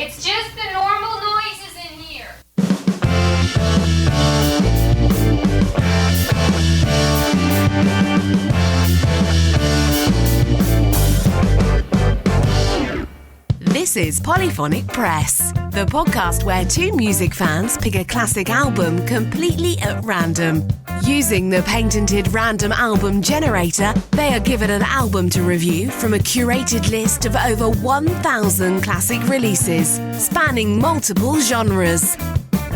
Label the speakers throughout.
Speaker 1: It's just the normal noises in here.
Speaker 2: This is Polyphonic Press, the podcast where two music fans pick a classic album completely at random. Using the patented random album generator, they are given an album to review from a curated list of over 1,000 classic releases, spanning multiple genres.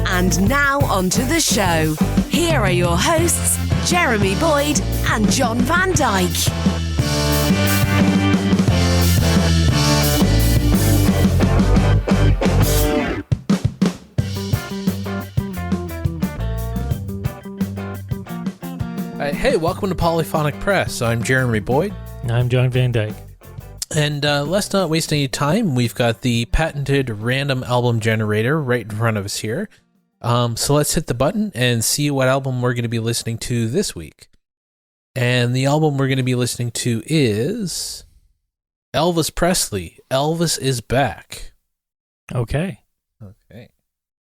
Speaker 2: And now onto the show. Here are your hosts, Jeremy Boyd and John Van Dyke.
Speaker 3: Hey, welcome to Polyphonic Press. I'm Jeremy Boyd.
Speaker 4: I'm John Van Dyke.
Speaker 3: And let's not waste any time. We've got the patented random album generator right in front of us here. So let's hit the button and see what album we're going to be listening to this week. And the album we're going to be listening to is Elvis Presley, Elvis Is Back.
Speaker 4: Okay.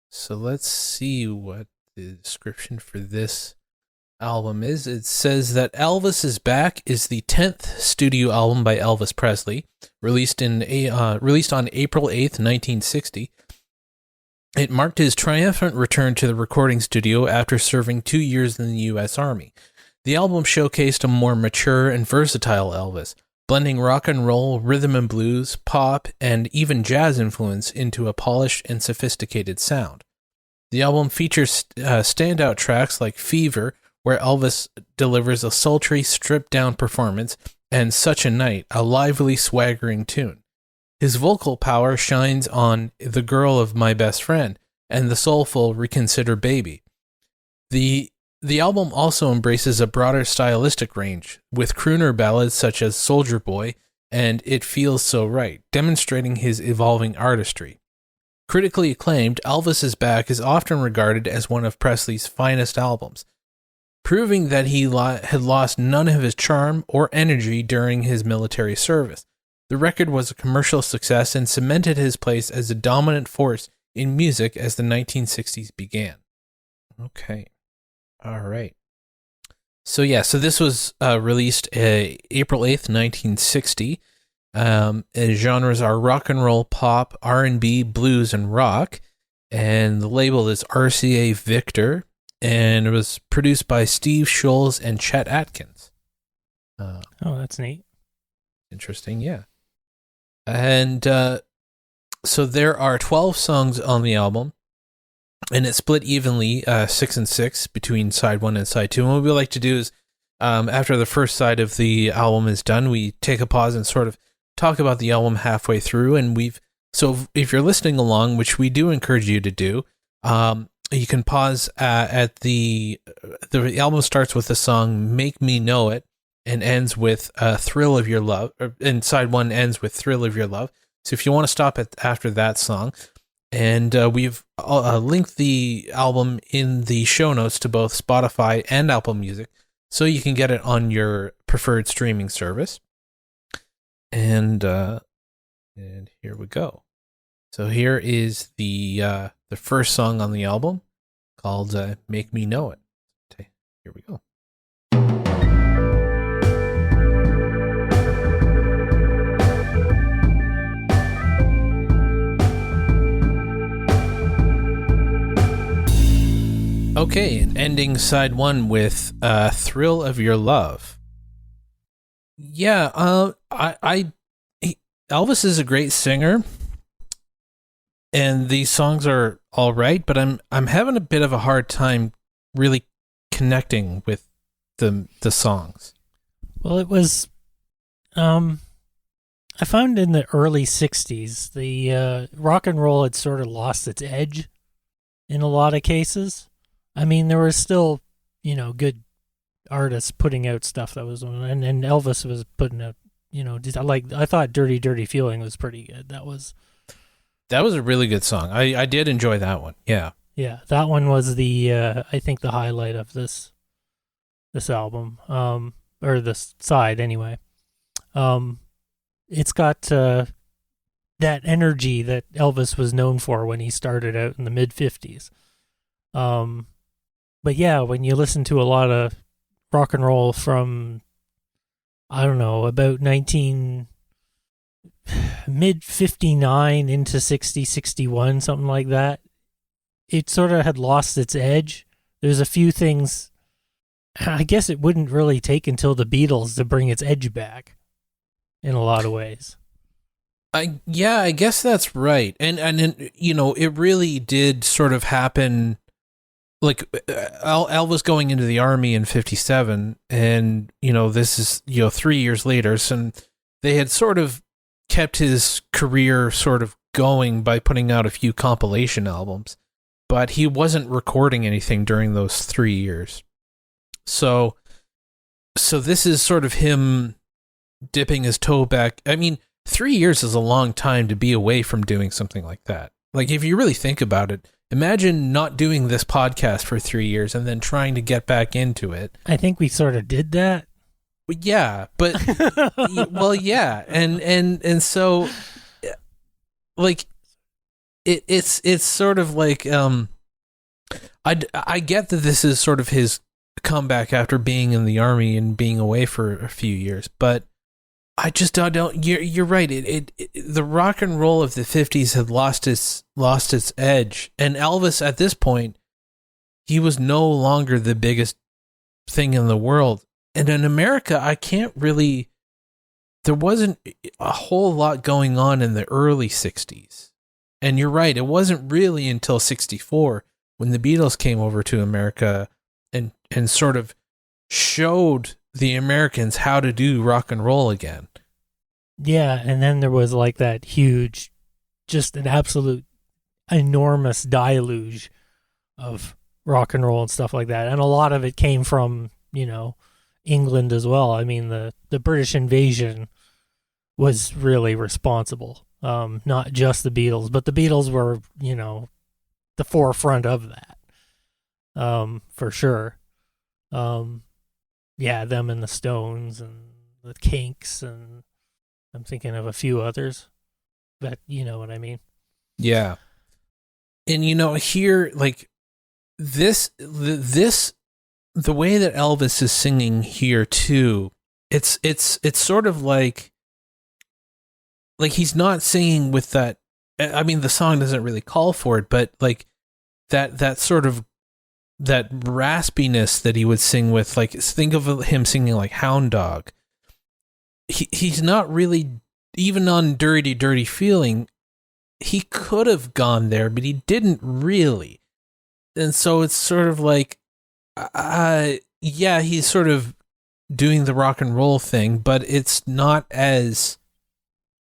Speaker 3: So let's see what the description for this album is. It says that Elvis Is Back is the 10th studio album by Elvis Presley, released on April 8th, 1960. It marked his triumphant return to the recording studio after serving 2 years in the U.S. Army. The album showcased a more mature and versatile Elvis, blending rock and roll, rhythm and blues, pop, and even jazz influence into a polished and sophisticated sound. The album features standout tracks like Fever, where Elvis delivers a sultry, stripped-down performance, and Such a Night, a lively, swaggering tune. His vocal power shines on The Girl of My Best Friend and the soulful Reconsider Baby. The album also embraces a broader stylistic range, with crooner ballads such as Soldier Boy and It Feels So Right, demonstrating his evolving artistry. Critically acclaimed, Elvis Is Back is often regarded as one of Presley's finest albums, proving that he had lost none of his charm or energy during his military service. The record was a commercial success and cemented his place as a dominant force in music as the 1960s began. Okay. All right. So this was released April 8th, 1960. Genres are rock and roll, pop, R&B, blues, and rock. And the label is RCA Victor. And it was produced by Steve Scholes and Chet Atkins.
Speaker 4: Oh, that's neat.
Speaker 3: Interesting, yeah. And so there are 12 songs on the album, and it's split evenly 6 and 6 between side 1 and side 2. And what we like to do is, after the first side of the album is done, we take a pause and sort of talk about the album halfway through. And so if you're listening along, which we do encourage you to do, you can pause at the album starts with the song "Make Me Know It" and ends with "Thrill of Your Love." And side 1 ends with "Thrill of Your Love." So if you want to stop after that song, and we've linked the album in the show notes to both Spotify and Apple Music, so you can get it on your preferred streaming service. And here we go. So here is the first song on the album, called Make Me Know It. Okay, here we go. Okay, and ending side 1 with Thrill of Your Love. Yeah, Elvis is a great singer, and these songs are all right, but I'm having a bit of a hard time really connecting with the songs.
Speaker 4: Well, it was, I found in the early 60s, the rock and roll had sort of lost its edge in a lot of cases. I mean, there were still, good artists putting out stuff that was, and Elvis was putting out, I thought Dirty Dirty Feeling was pretty good. That was a really good song. I did enjoy that one. Yeah. Yeah, that one was I think the highlight of this album, or this side anyway. It's got the that energy that Elvis was known for when he started out in the mid 50s. But yeah, when you listen to a lot of rock and roll from, I don't know, about mid 59 into 60, 61, something like that, it sort of had lost its edge. There's a few things, I guess it wouldn't really take until the Beatles to bring its edge back in a lot of ways.
Speaker 3: I guess that's right. And it really did sort of happen, like Elvis going into the army in 57, and this is 3 years later, so they had sort of kept his career sort of going by putting out a few compilation albums, but he wasn't recording anything during those 3 years. So this is sort of him dipping his toe back. I mean, 3 years is a long time to be away from doing something like that. Like, if you really think about it, imagine not doing this podcast for 3 years and then trying to get back into it.
Speaker 4: I think we sort of did that.
Speaker 3: Yeah, but well, yeah, and so, like, it's sort of like I get that this is sort of his comeback after being in the army and being away for a few years, but I just don't. You're right. The rock and roll of the 50s had lost its edge, and Elvis at this point, he was no longer the biggest thing in the world. And in America, there wasn't a whole lot going on in the early 60s. And you're right, it wasn't really until 64 when the Beatles came over to America and sort of showed the Americans how to do rock and roll again.
Speaker 4: Yeah, and then there was like that huge, just an absolute enormous deluge of rock and roll and stuff like that. And a lot of it came from, England as well. I mean, the British invasion was really responsible. Not just the Beatles, but the Beatles were, the forefront of that. For sure. Yeah, them and the Stones and the Kinks, and I'm thinking of a few others, but you know what I mean.
Speaker 3: Yeah. And here, like, the way that Elvis is singing here too, it's sort of like he's not singing with that. I mean, the song doesn't really call for it, but like that sort of that raspiness that he would sing with, like, think of him singing like Hound Dog. He's not really, even on Dirty Dirty Feeling, he could have gone there, but he didn't really. And so it's sort of like, yeah, he's sort of doing the rock and roll thing, but it's not as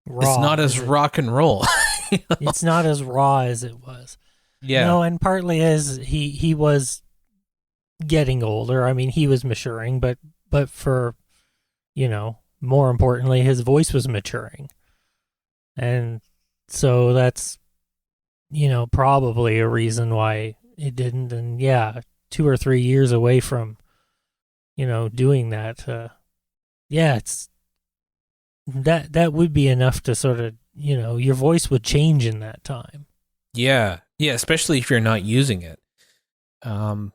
Speaker 3: raw. It's not as rock and roll.
Speaker 4: It's not as raw as it was.
Speaker 3: Yeah.
Speaker 4: No, and partly as he was getting older. I mean, he was maturing, but for, more importantly, his voice was maturing. And so that's, probably a reason why it didn't. And yeah, 2 or 3 years away from, doing that. Yeah, it's that would be enough to sort of, your voice would change in that time.
Speaker 3: Yeah. Yeah. Especially if you're not using it. And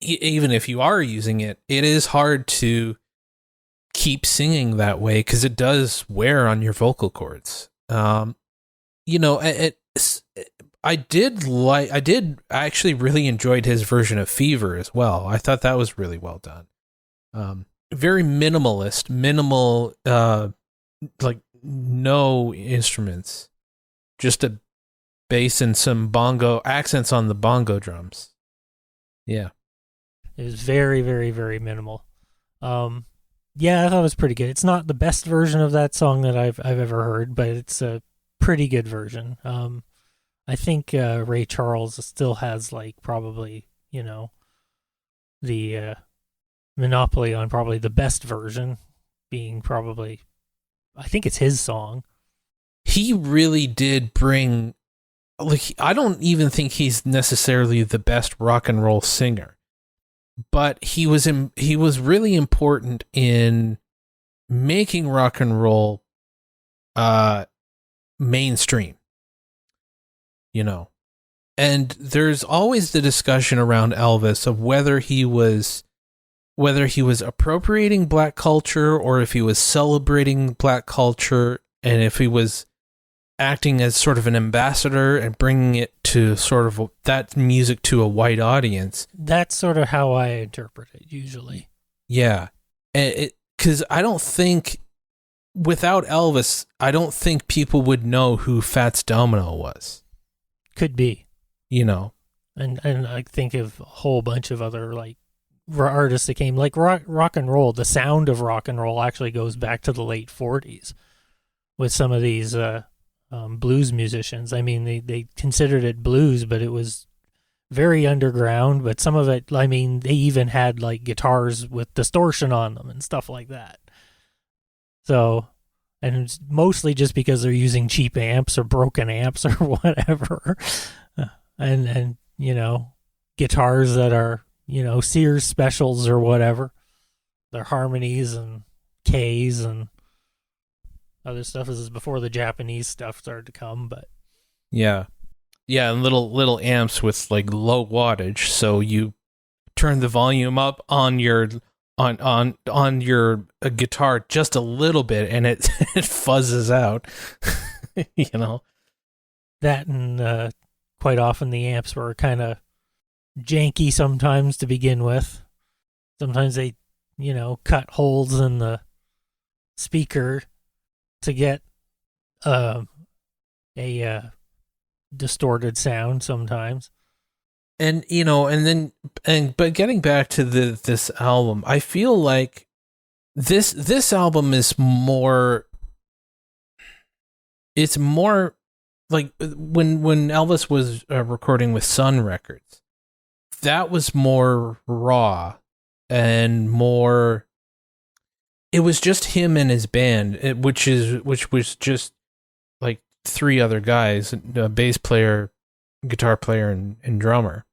Speaker 3: even if you are using it, it is hard to keep singing that way because it does wear on your vocal cords. I actually really enjoyed his version of Fever as well. I thought that was really well done. Very minimal, like no instruments, just a bass and some bongo accents on the bongo drums. Yeah.
Speaker 4: It was very, very, very minimal. Yeah, I thought it was pretty good. It's not the best version of that song that I've ever heard, but it's a pretty good version. I think Ray Charles still has probably, the monopoly on probably the best version, being probably, I think it's his song.
Speaker 3: He really did bring, I don't even think he's necessarily the best rock and roll singer, but he was really important in making rock and roll mainstream, you know. And there's always the discussion around Elvis of whether he was appropriating black culture or if he was celebrating black culture, and if he was acting as sort of an ambassador and bringing it to sort of that music to a white audience.
Speaker 4: That's sort of how I interpret it usually.
Speaker 3: Yeah. Because I don't think, without Elvis, I don't think people would know who Fats Domino was.
Speaker 4: Could be.
Speaker 3: You know.
Speaker 4: And I think of a whole bunch of other like artists that came, like rock and roll. The sound of rock and roll actually goes back to the late 40s with some of these blues musicians. I mean, they considered it blues, but it was very underground. But some of it, I mean, they even had like guitars with distortion on them and stuff like that. So, and it's mostly just because they're using cheap amps or broken amps or whatever. And you know, guitars that are, you know, Sears specials or whatever. They're harmonies and Ks and other stuff. This is before the Japanese stuff started to come, but
Speaker 3: yeah, and little amps with like low wattage, so you turn the volume up on your guitar just a little bit, and it it fuzzes out. You know,
Speaker 4: that, and quite often the amps were kind of janky sometimes to begin with. Sometimes they, you know, cut holes in the speaker to get a distorted sound sometimes.
Speaker 3: And you know, but getting back to this album, I feel like this album is more, it's more like when Elvis was recording with Sun Records, that was more raw and more, it was just him and his band, which was just like three other guys, a bass player, guitar player, and drummer.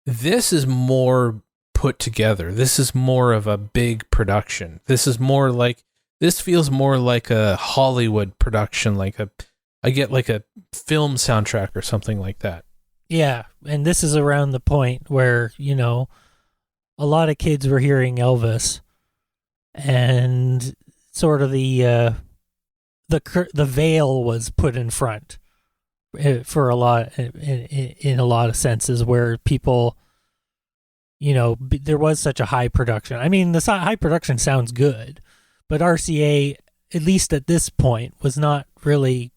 Speaker 3: This is more put together. This is more of a big production. This feels more like a Hollywood production, I get like a film soundtrack or something like that.
Speaker 4: Yeah, and this is around the point where, you know, a lot of kids were hearing Elvis, and sort of the veil was put in front for a lot, in a lot of senses, where people, you know, there was such a high production. I mean, the high production sounds good, but RCA, at least at this point, was not really.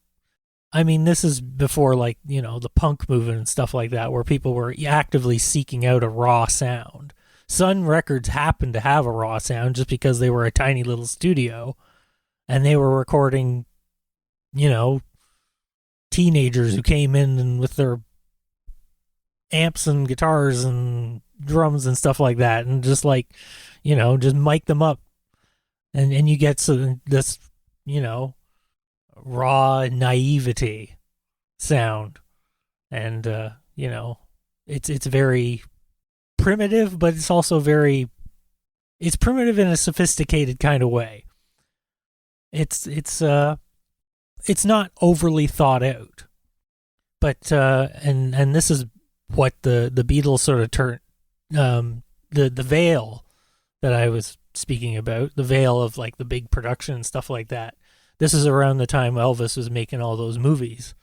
Speaker 4: I mean, this is before, like, you know, the punk movement and stuff like that, where people were actively seeking out a raw sound. Sun Records happened to have a raw sound just because they were a tiny little studio, and they were recording, you know, teenagers who came in and with their amps and guitars and drums and stuff like that, and just like, you know, just mic them up, and you get this, you know, raw naivety sound, and you know, it's very primitive, but it's also it's primitive in a sophisticated kind of way. It's not overly thought out, but and this is what the Beatles sort of turned, the veil that I was speaking about, the veil of like the big production and stuff like that. This is around the time Elvis was making all those movies,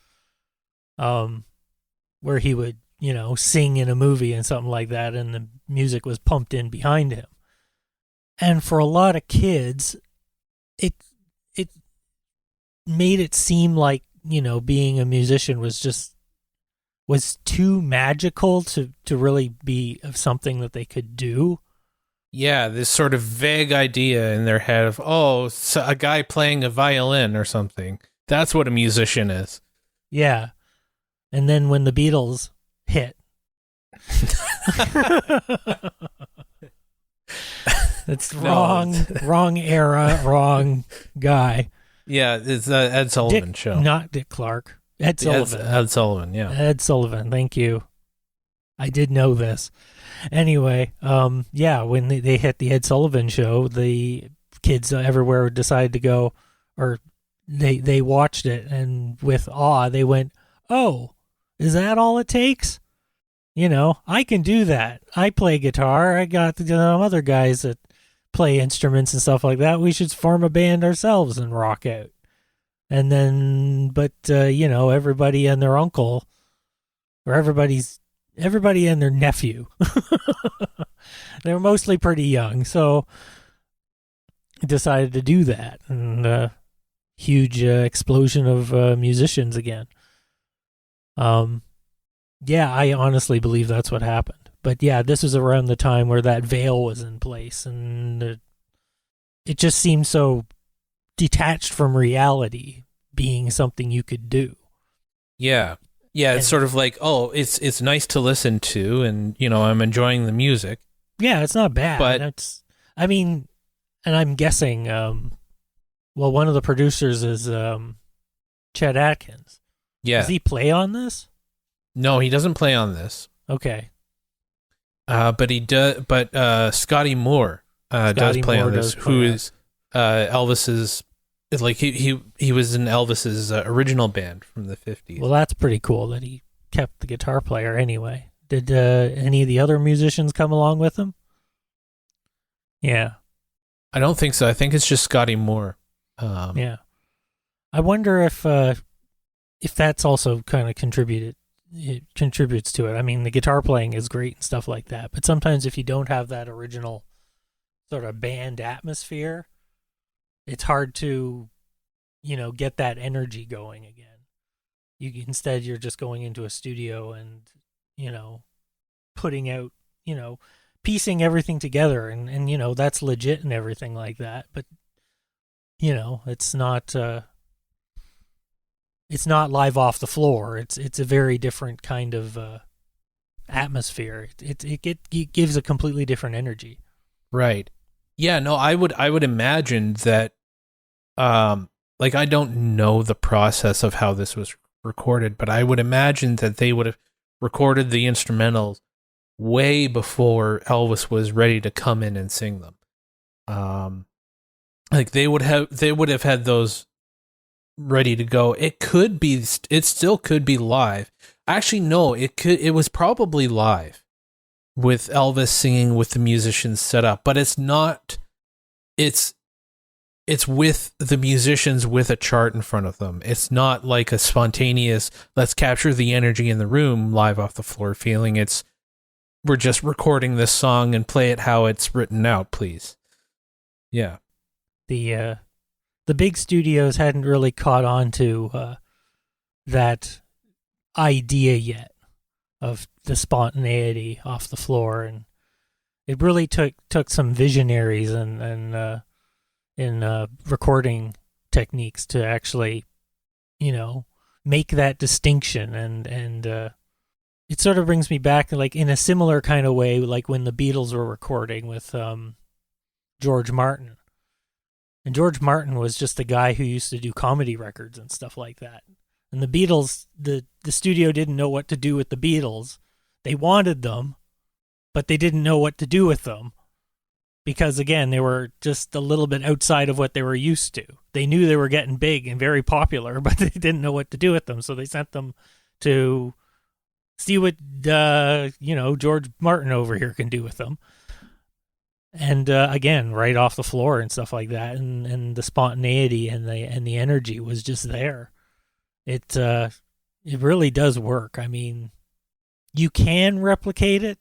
Speaker 4: where he would, you know, sing in a movie and something like that, and the music was pumped in behind him. And for a lot of kids, it made it seem like, you know, being a musician was too magical to really be of something that they could do.
Speaker 3: Yeah, this sort of vague idea in their head of, so a guy playing a violin or something. That's what a musician is.
Speaker 4: Yeah. And then when the Beatles hit, it's wrong era, wrong guy.
Speaker 3: Yeah, it's Ed Sullivan show.
Speaker 4: Not Dick Clark. Ed Sullivan.
Speaker 3: Ed Sullivan, yeah.
Speaker 4: Ed Sullivan, thank you. I did know this. Anyway, yeah, when they hit the Ed Sullivan show, the kids everywhere decided to go, or they watched it, and with awe they went, "Oh, is that all it takes? I can do that. I play guitar. I got other guys that play instruments and stuff like that. We should form a band ourselves and rock out." And then, but everybody and their uncle, or everybody and their nephew, they're mostly pretty young, so decided to do that, and huge explosion of musicians again. Yeah, I honestly believe that's what happened. But yeah, this was around the time where that veil was in place, and it just seemed so detached from reality being something you could do.
Speaker 3: Yeah. Yeah, it's sort of like, oh, it's nice to listen to, and I'm enjoying the music.
Speaker 4: Yeah, it's not bad.
Speaker 3: But
Speaker 4: and I'm guessing one of the producers is Chet Atkins.
Speaker 3: Yeah.
Speaker 4: Does he play on this?
Speaker 3: No, he doesn't play on this.
Speaker 4: Okay.
Speaker 3: But he does. But Scotty Moore does play on this. Who is Elvis's? Like he was in Elvis's original band from the 50s.
Speaker 4: Well, that's pretty cool that he kept the guitar player anyway. Did any of the other musicians come along with him? Yeah.
Speaker 3: I don't think so. I think it's just Scotty Moore.
Speaker 4: Yeah. I wonder if that's also kind of contributes to it. I mean, the guitar playing is great and stuff like that, but sometimes if you don't have that original sort of band atmosphere, it's hard to, get that energy going again. Instead, you're just going into a studio and, putting out, piecing everything together, and that's legit and everything like that. But, it's not live off the floor. It's a very different kind of atmosphere. It gives a completely different energy.
Speaker 3: Right. Yeah, no, I would imagine that, I don't know the process of how this was recorded, but I would imagine that they would have recorded the instrumentals way before Elvis was ready to come in and sing them. They would have had those ready to go. It still could be live. Actually, no, it was probably live with Elvis singing with the musicians set up, but it's not. It's with the musicians with a chart in front of them. It's not like a spontaneous, let's capture the energy in the room live off the floor feeling. We're just recording this song and play it how it's written out, please. Yeah.
Speaker 4: The big studios hadn't really caught on to that idea yet of the spontaneity off the floor, and it really took some visionaries and recording techniques to actually, make that distinction, and it sort of brings me back, like in a similar kind of way, like when the Beatles were recording with George Martin. And George Martin was just a guy who used to do comedy records and stuff like that. And the Beatles, the studio didn't know what to do with the Beatles. They wanted them, but they didn't know what to do with them. Because, again, they were just a little bit outside of what they were used to. They knew they were getting big and very popular, but they didn't know what to do with them. So they sent them to see what, George Martin over here can do with them. And, again, right off the floor and stuff like that. And the spontaneity and the energy was just there. It really does work. I mean, you can replicate it,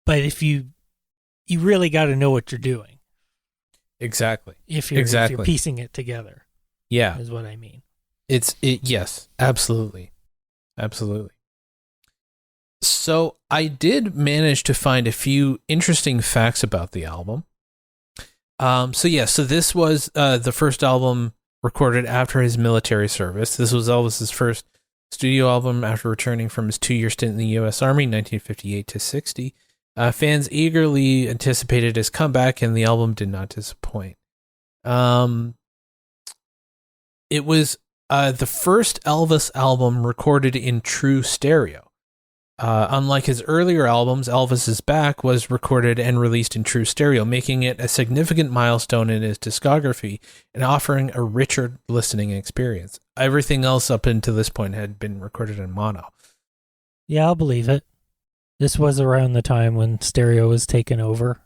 Speaker 4: but if you really got to know what you're doing.
Speaker 3: Exactly.
Speaker 4: If you're piecing it together.
Speaker 3: Yeah.
Speaker 4: Is what I mean.
Speaker 3: Yes, absolutely. Absolutely. So I did manage to find a few interesting facts about the album. So this was the first album recorded after his military service. This was Elvis's first studio album after returning from his 2-year stint in the U.S. Army, 1958 to 60. Fans eagerly anticipated his comeback, and the album did not disappoint. It was the first Elvis album recorded in true stereo. Unlike his earlier albums, Elvis Is Back was recorded and released in true stereo, making it a significant milestone in his discography and offering a richer listening experience. Everything else up until this point had been recorded in mono.
Speaker 4: Yeah, I'll believe it. This was around the time when stereo was taken over.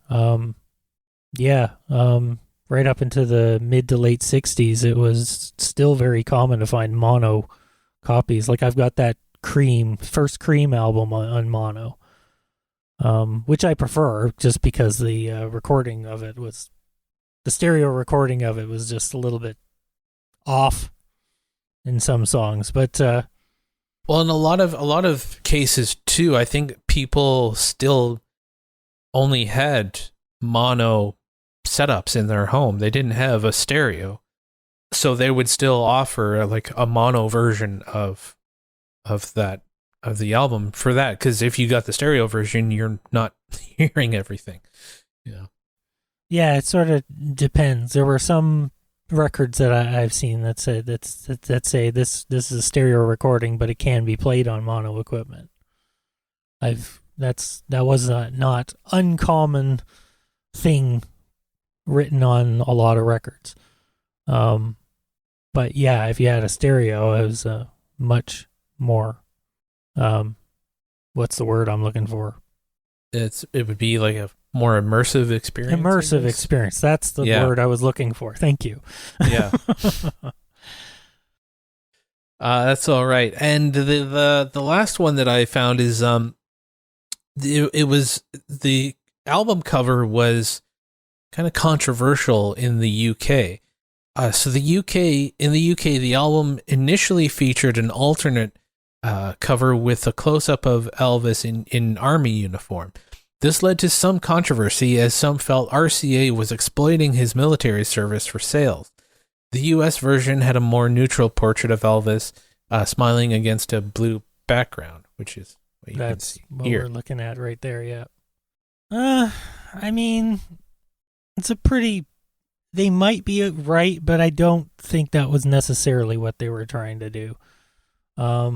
Speaker 4: Right up into the mid to late 60s, it was still very common to find mono copies. Like I've got that first Cream album on mono, which I prefer just because the stereo recording of it was just a little bit off in some songs. But
Speaker 3: well, in a lot of cases too, I think people still only had mono setups in their home. They didn't have a stereo, so they would still offer like a mono version of the album for that, because if you got the stereo version, you're not hearing everything. Yeah,
Speaker 4: it sort of depends. There were some records that I've seen that say this is a stereo recording, but it can be played on mono equipment. That was a not uncommon thing written on a lot of records. But yeah, if you had a stereo, it was a much more what's the word I'm looking for?
Speaker 3: It would be like a more immersive experience.
Speaker 4: Immersive experience. That's the word I was looking for. Thank you.
Speaker 3: Yeah. That's all right. And the last one that I found is it was the album cover was kind of controversial in the UK. So in the UK, the album initially featured an alternate cover with a close-up of Elvis in army uniform. This led to some controversy, as some felt RCA was exploiting his military service for sales. The US version had a more neutral portrait of Elvis smiling against a blue background, which is what you can see
Speaker 4: what
Speaker 3: here.
Speaker 4: We're looking at right there, yeah. I mean, it's a pretty... They might be right, but I don't think that was necessarily what they were trying to do. I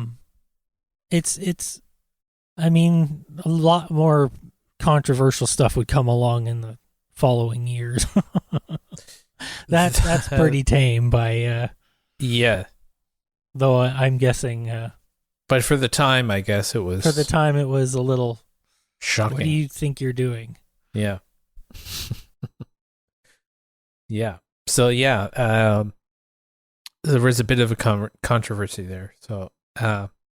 Speaker 4: mean, a lot more controversial stuff would come along in the following years. That's pretty tame by
Speaker 3: yeah.
Speaker 4: Though I'm guessing
Speaker 3: but for the time, I guess it was
Speaker 4: a little
Speaker 3: shocking.
Speaker 4: What do you think you're doing?
Speaker 3: Yeah. Yeah. So yeah, there was a bit of a controversy there. So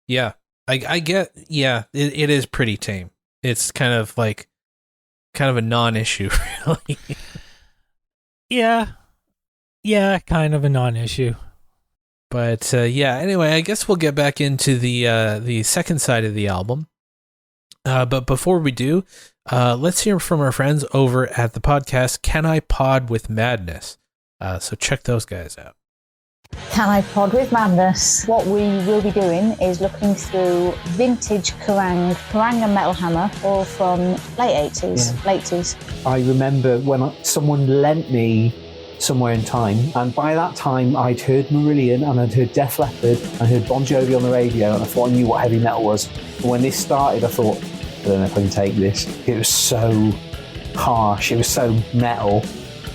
Speaker 3: yeah, I get, it is pretty tame. It's kind of a non-issue, really. Yeah, kind of a non-issue. But anyway, I guess we'll get back into the second side of the album. But before we do, let's hear from our friends over at the podcast Can I Pod with Madness? So check those guys out.
Speaker 5: Can I Pod with Madness? What we will be doing is looking through vintage Kerrang and Metal Hammer, all from late 80s.
Speaker 6: I remember when someone lent me Somewhere in Time, and by that time I'd heard Marillion and I'd heard Def Leppard and I heard Bon Jovi on the radio, and I thought I knew what heavy metal was. And when this started, I thought, I don't know if I can take this. It was so harsh, it was so metal.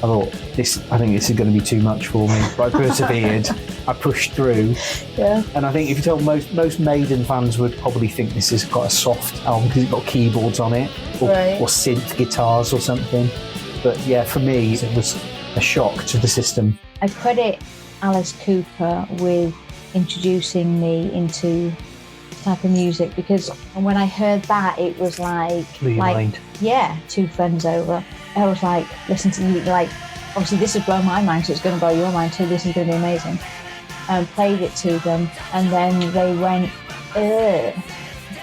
Speaker 6: I thought, I think this is going to be too much for me. But I persevered, I pushed through.
Speaker 5: Yeah.
Speaker 6: And I think if you tell most Maiden fans would probably think this is quite a soft album because it's got keyboards on it, or synth guitars or something. But yeah, for me, it was a shock to the system.
Speaker 5: I credit Alice Cooper with introducing me into type of music, because when I heard that, it was
Speaker 6: blew your mind.
Speaker 5: Yeah, two friends over. I was like, listen to you, obviously this has blown my mind, so it's going to blow your mind too. This is going to be amazing. Played it to them, and then they went,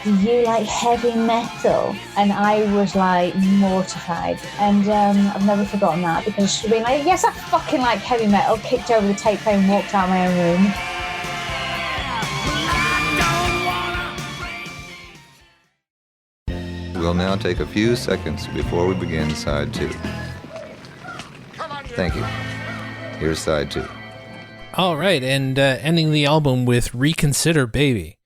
Speaker 5: do you like heavy metal? And I was mortified, and I've never forgotten that, because I should have been like, yes, I fucking like heavy metal, kicked over the tape player and walked out of my own room.
Speaker 7: We'll now take a few seconds before we begin side 2. Thank you. Here's side 2.
Speaker 3: All right, and ending the album with Reconsider Baby.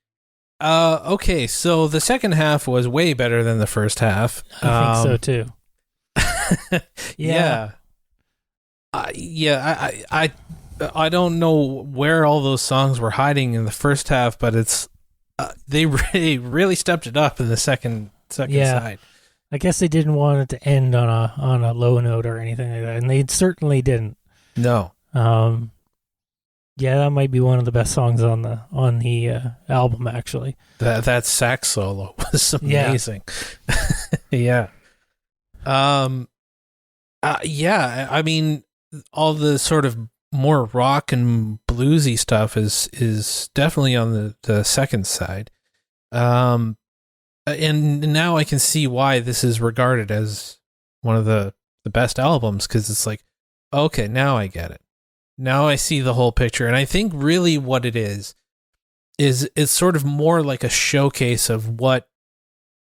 Speaker 3: Okay, so the second half was way better than the first half.
Speaker 4: I think so too.
Speaker 3: Yeah. I don't know where all those songs were hiding in the first half, but it's they really stepped it up in the second side.
Speaker 4: I guess they didn't want it to end on a low note or anything like that, and they certainly didn't.
Speaker 3: No.
Speaker 4: Yeah, that might be one of the best songs on the album, actually.
Speaker 3: That sax solo was amazing. Yeah. I mean, all the sort of more rock and bluesy stuff is definitely on the second side. And now I can see why this is regarded as one of the best albums, because it's like, okay, now I get it. Now I see the whole picture. And I think really what it is it's sort of more like a showcase of what,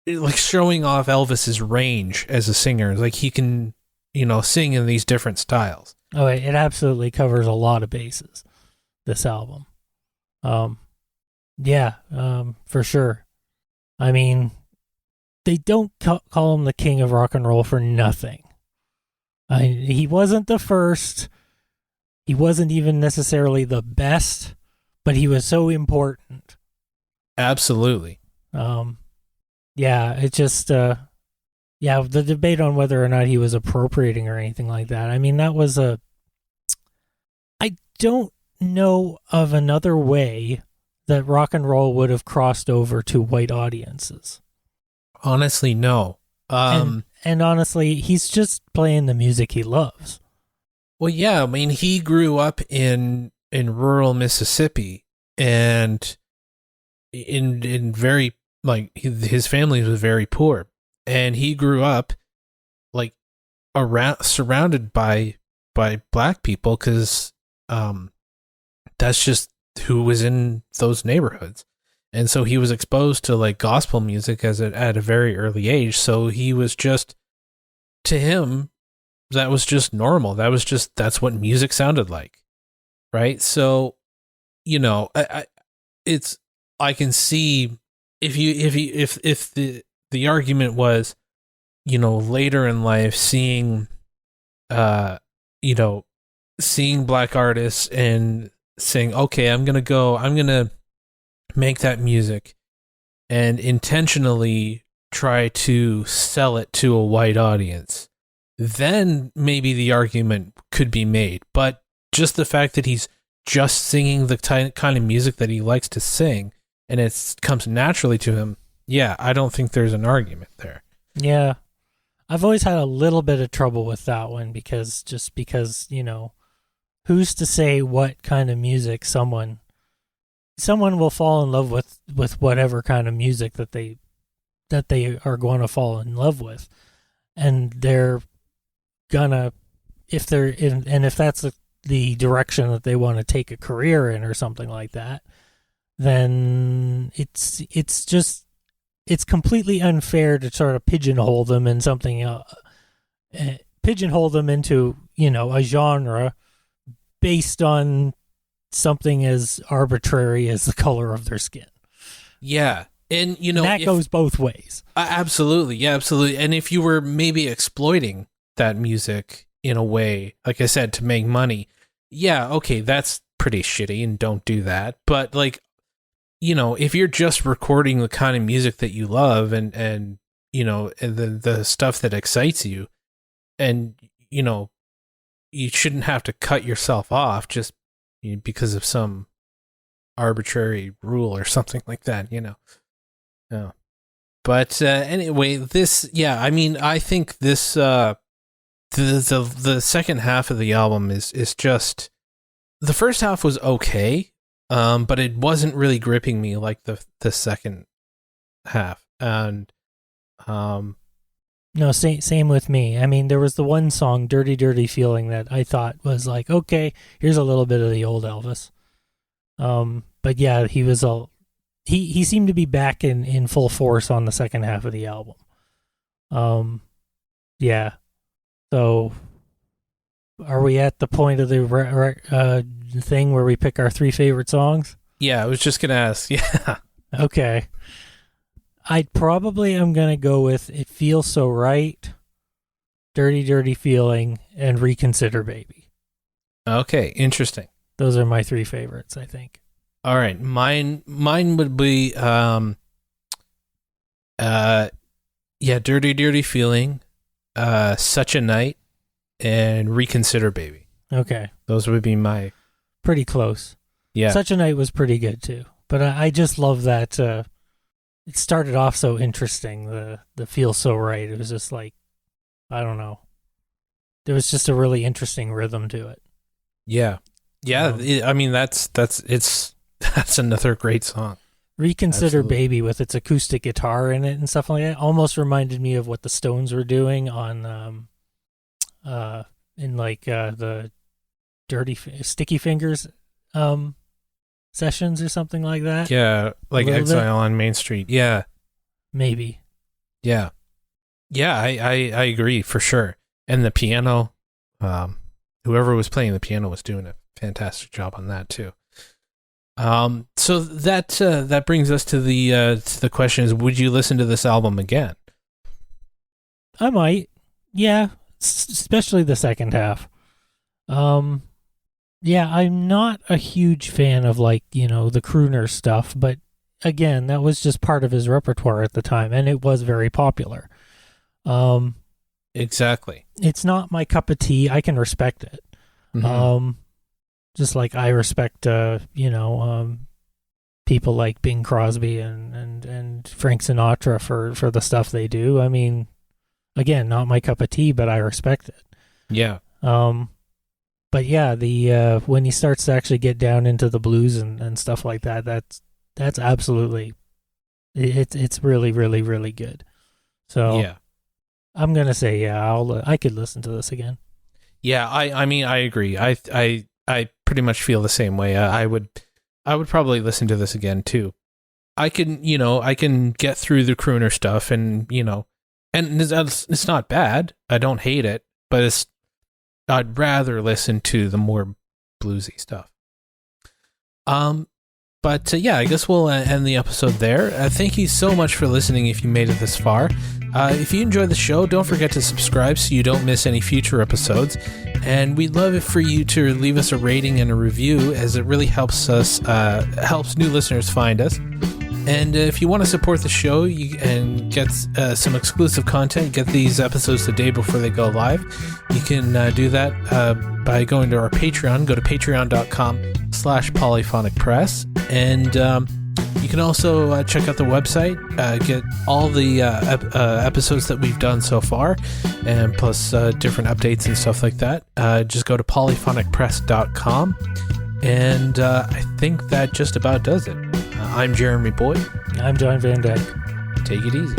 Speaker 3: like showing off Elvis's range as a singer. Like he can, sing in these different styles.
Speaker 4: Oh, it absolutely covers a lot of bases, this album. For sure. I mean, they don't call him the king of rock and roll for nothing. He wasn't the first. He wasn't even necessarily the best, but he was so important.
Speaker 3: Absolutely.
Speaker 4: It's just, the debate on whether or not he was appropriating or anything like that. I mean, that was I don't know of another way that rock and roll would have crossed over to white audiences.
Speaker 3: Honestly, no.
Speaker 4: And honestly, he's just playing the music he loves.
Speaker 3: Well, yeah, I mean, he grew up in rural Mississippi, and in very, like, his family was very poor, and he grew up like surrounded by black people, because that's just who was in those neighborhoods. And so he was exposed to like gospel music at a very early age. So he was just, to him, that was just normal. That's what music sounded like. Right. So, I can see if the argument was, later in life, seeing black artists and saying, okay, I'm going to make that music and intentionally try to sell it to a white audience, then maybe the argument could be made. But just the fact that he's just singing the kind of music that he likes to sing, and it comes naturally to him, I don't think there's an argument there. Yeah.
Speaker 4: I've always had a little bit of trouble with that one, because who's to say what kind of music someone will fall in love with whatever kind of music that they are going to fall in love with, and they're gonna, if that's the direction that they want to take a career in or something like that, then it's completely unfair to sort of pigeonhole them in something, pigeonhole them into a genre based on something as arbitrary as the color of their skin.
Speaker 3: Yeah. And,
Speaker 4: that goes both ways.
Speaker 3: Absolutely. Yeah, absolutely. And if you were maybe exploiting that music in a way, like I said, to make money, okay, that's pretty shitty, and don't do that. But like, if you're just recording the kind of music that you love and the stuff that excites you, and, you shouldn't have to cut yourself off just because of some arbitrary rule or something like that, No. But anyway, this, I think this, the second half of the album is just, the first half was okay, but it wasn't really gripping me like the second half. And
Speaker 4: no, same with me. I mean, there was the one song, Dirty Dirty Feeling, that I thought was like, okay, here's a little bit of the old Elvis. But yeah, he was he seemed to be back in full force on the second half of the album. So are we at the point of the thing where we pick our three favorite songs?
Speaker 3: Yeah, I was just going to ask. Yeah.
Speaker 4: Okay. I'm going to go with It Feels So Right, Dirty Dirty Feeling, and Reconsider Baby.
Speaker 3: Okay, interesting.
Speaker 4: Those are my 3 favorites, I think.
Speaker 3: All right, mine would be Dirty Dirty Feeling, Such a Night, and Reconsider Baby.
Speaker 4: Okay.
Speaker 3: Those would be my...
Speaker 4: Pretty close.
Speaker 3: Yeah.
Speaker 4: Such a Night was pretty good too. But I just love that it started off so interesting, the Feel So Right. It was just like, I don't know. There was just a really interesting rhythm to it.
Speaker 3: Yeah. Yeah, that's another great song.
Speaker 4: Reconsider
Speaker 3: Absolutely.
Speaker 4: Baby with its acoustic guitar in it and stuff like that almost reminded me of what the Stones were doing on the Sticky Fingers sessions or something like that.
Speaker 3: Yeah, like Exile
Speaker 4: bit.
Speaker 3: on Main Street. Yeah.
Speaker 4: Maybe.
Speaker 3: Yeah. Yeah, I agree for sure. And the piano, whoever was playing the piano was doing a fantastic job on that too. So that brings us to the question is, would you listen to this album again?
Speaker 4: I might. Yeah, especially the second half. Yeah, I'm not a huge fan of the crooner stuff, but again, that was just part of his repertoire at the time, and it was very popular.
Speaker 3: Exactly.
Speaker 4: It's not my cup of tea. I can respect it.
Speaker 3: Mm-hmm.
Speaker 4: Just like I respect, people like Bing Crosby and Frank Sinatra for the stuff they do. I mean, again, not my cup of tea, but I respect it.
Speaker 3: Yeah.
Speaker 4: But yeah, the when he starts to actually get down into the blues and stuff like that, that's absolutely, it's really, really, really good. So
Speaker 3: yeah,
Speaker 4: I'm gonna say I could listen to this again.
Speaker 3: Yeah, I mean I agree. I pretty much feel the same way. I would probably listen to this again too. I can get through the crooner stuff, and it's not bad. I don't hate it, but I'd rather listen to the more bluesy stuff. But I guess we'll end the episode there. Thank you so much for listening if you made it this far. If you enjoyed the show, don't forget to subscribe so you don't miss any future episodes. And we'd love it for you to leave us a rating and a review, as it really helps new listeners find us. And if you want to support the show and get some exclusive content, get these episodes the day before they go live, you can do that by going to our Patreon. Go to patreon.com/polyphonicpress. And you can also check out the website, get all the episodes that we've done so far, and plus different updates and stuff like that. Just go to polyphonicpress.com. And I think that just about does it. I'm Jeremy Boyd.
Speaker 4: I'm John Van Dyke.
Speaker 3: Take it easy.